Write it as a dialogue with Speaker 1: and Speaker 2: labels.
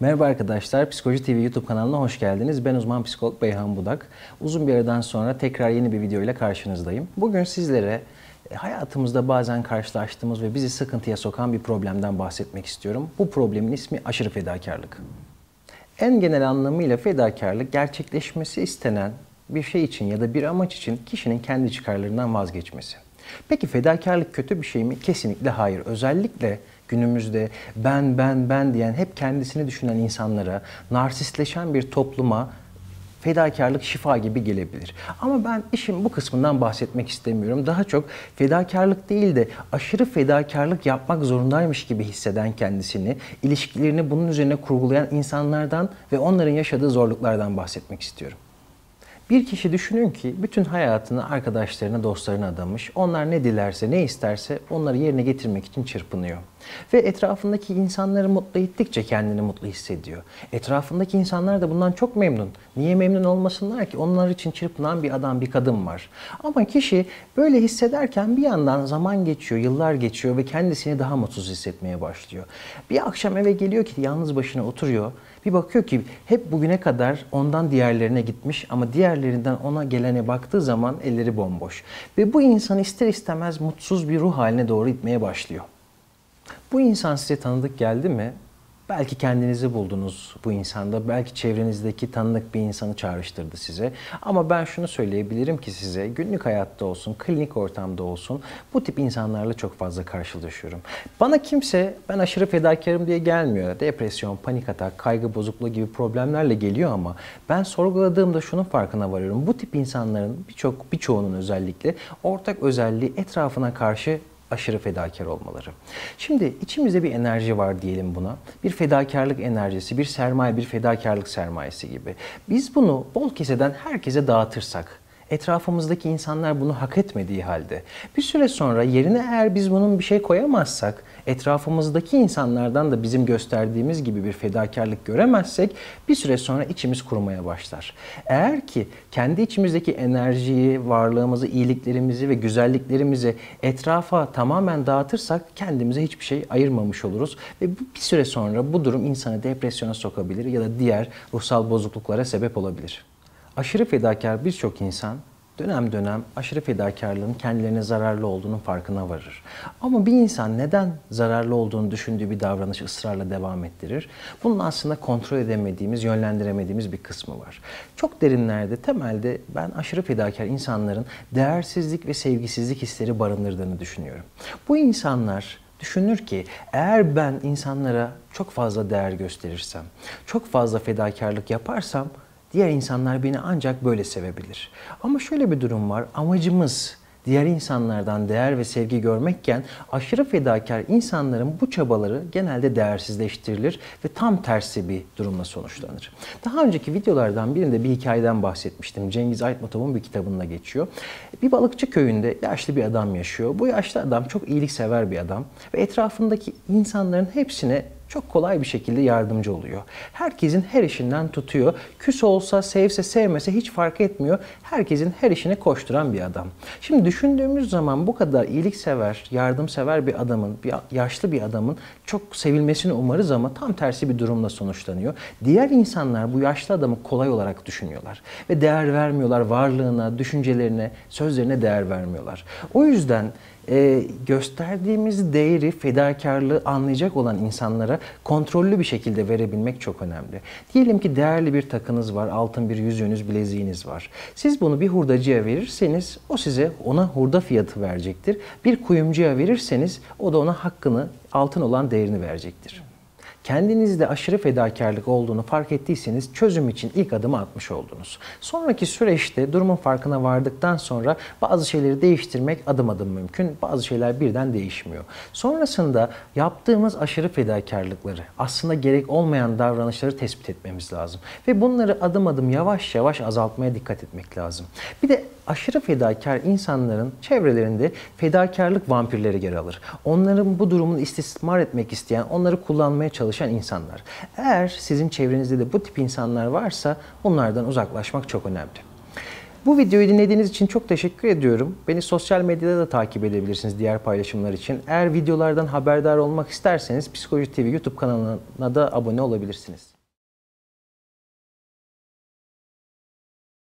Speaker 1: Merhaba arkadaşlar, Psikoloji TV YouTube kanalına hoş geldiniz. Ben uzman psikolog Beyhan Budak. Uzun bir aradan sonra tekrar yeni bir video ile karşınızdayım. Bugün sizlere hayatımızda bazen karşılaştığımız ve bizi sıkıntıya sokan bir problemden bahsetmek istiyorum. Bu problemin ismi aşırı fedakarlık. En genel anlamıyla fedakarlık, gerçekleşmesi istenen bir şey için ya da bir amaç için kişinin kendi çıkarlarından vazgeçmesi. Peki fedakarlık kötü bir şey mi? Kesinlikle hayır. Özellikle günümüzde ben diyen, hep kendisini düşünen insanlara, narsistleşen bir topluma fedakarlık şifa gibi gelebilir. Ama ben işin bu kısmından bahsetmek istemiyorum. Daha çok fedakarlık değil de aşırı fedakarlık yapmak zorundaymış gibi hisseden kendisini, ilişkilerini bunun üzerine kurgulayan insanlardan ve onların yaşadığı zorluklardan bahsetmek istiyorum. Bir kişi düşünün ki bütün hayatını arkadaşlarına, dostlarına adamış. Onlar ne dilerse, ne isterse onları yerine getirmek için çırpınıyor. Ve etrafındaki insanları mutlu ettikçe kendini mutlu hissediyor. Etrafındaki insanlar da bundan çok memnun. Niye memnun olmasınlar ki? Onlar için çırpınan bir adam, bir kadın var. Ama kişi böyle hissederken bir yandan zaman geçiyor, yıllar geçiyor ve kendisini daha mutsuz hissetmeye başlıyor. Bir akşam eve geliyor ki yalnız başına oturuyor. Bir bakıyor ki hep bugüne kadar ondan diğerlerine gitmiş ama diğerlerinden ona gelene baktığı zaman elleri bomboş. Ve bu insan ister istemez mutsuz bir ruh haline doğru gitmeye başlıyor. Bu insan size tanıdık geldi mi? Belki kendinizi buldunuz bu insanda, belki çevrenizdeki tanıdık bir insanı çağrıştırdı size. Ama ben şunu söyleyebilirim ki size, günlük hayatta olsun, klinik ortamda olsun bu tip insanlarla çok fazla karşılaşıyorum. Bana kimse ben aşırı fedakarım diye gelmiyor. Depresyon, panik atak, kaygı bozukluğu gibi problemlerle geliyor ama ben sorguladığımda şunun farkına varıyorum. Bu tip insanların birçoğunun özellikle ortak özelliği etrafına karşı aşırı fedakar olmaları. Şimdi içimizde bir enerji var diyelim buna. Bir fedakarlık enerjisi, bir sermaye, bir fedakarlık sermayesi gibi. Biz bunu bol keseden herkese dağıtırsak, etrafımızdaki insanlar bunu hak etmediği halde bir süre sonra yerine eğer biz bunun bir şey koyamazsak, etrafımızdaki insanlardan da bizim gösterdiğimiz gibi bir fedakarlık göremezsek bir süre sonra içimiz kurumaya başlar. Eğer ki kendi içimizdeki enerjiyi, varlığımızı, iyiliklerimizi ve güzelliklerimizi etrafa tamamen dağıtırsak kendimize hiçbir şey ayırmamış oluruz ve bir süre sonra bu durum insanı depresyona sokabilir ya da diğer ruhsal bozukluklara sebep olabilir. Aşırı fedakar birçok insan dönem dönem aşırı fedakarlığın kendilerine zararlı olduğunun farkına varır. Ama bir insan neden zararlı olduğunu düşündüğü bir davranışı ısrarla devam ettirir? Bunun aslında kontrol edemediğimiz, yönlendiremediğimiz bir kısmı var. Çok derinlerde, temelde ben aşırı fedakar insanların değersizlik ve sevgisizlik hisleri barındırdığını düşünüyorum. Bu insanlar düşünür ki eğer ben insanlara çok fazla değer gösterirsem, çok fazla fedakarlık yaparsam diğer insanlar beni ancak böyle sevebilir. Ama şöyle bir durum var. Amacımız diğer insanlardan değer ve sevgi görmekken aşırı fedakar insanların bu çabaları genelde değersizleştirilir ve tam tersi bir durumla sonuçlanır. Daha önceki videolardan birinde bir hikayeden bahsetmiştim. Cengiz Aytmatov'un bir kitabında geçiyor. Bir balıkçı köyünde yaşlı bir adam yaşıyor. Bu yaşlı adam çok iyiliksever bir adam ve etrafındaki insanların hepsine çok kolay bir şekilde yardımcı oluyor. Herkesin her işinden tutuyor. Küs olsa, sevse, sevmese hiç fark etmiyor. Herkesin her işine koşturan bir adam. Şimdi düşündüğümüz zaman bu kadar iyiliksever, yardımsever bir adamın, yaşlı bir adamın çok sevilmesini umarız ama tam tersi bir durumla sonuçlanıyor. Diğer insanlar bu yaşlı adamı kolay olarak düşünüyorlar ve değer vermiyorlar varlığına, düşüncelerine, sözlerine değer vermiyorlar. O yüzden gösterdiğimiz değeri, fedakarlığı anlayacak olan insanlara kontrollü bir şekilde verebilmek çok önemli. Diyelim ki değerli bir takınız var, altın bir yüzüğünüz, bileziğiniz var. Siz bunu bir hurdacıya verirseniz o size ona hurda fiyatı verecektir. Bir kuyumcuya verirseniz o da ona hakkını, altın olan değerini verecektir. Kendinizde aşırı fedakarlık olduğunu fark ettiyseniz çözüm için ilk adımı atmış oldunuz. Sonraki süreçte durumun farkına vardıktan sonra bazı şeyleri değiştirmek adım adım mümkün. Bazı şeyler birden değişmiyor. Sonrasında yaptığımız aşırı fedakarlıkları, aslında gerek olmayan davranışları tespit etmemiz lazım. Ve bunları adım adım yavaş yavaş azaltmaya dikkat etmek lazım. Bir de aşırı fedakar insanların çevrelerinde fedakarlık vampirleri yer alır. Onların bu durumunu istismar etmek isteyen, onları kullanmaya çalışan insanlar. Eğer sizin çevrenizde de bu tip insanlar varsa bunlardan uzaklaşmak çok önemli. Bu videoyu dinlediğiniz için çok teşekkür ediyorum. Beni sosyal medyada da takip edebilirsiniz diğer paylaşımlar için. Eğer videolardan haberdar olmak isterseniz Psikoloji TV YouTube kanalına da abone olabilirsiniz.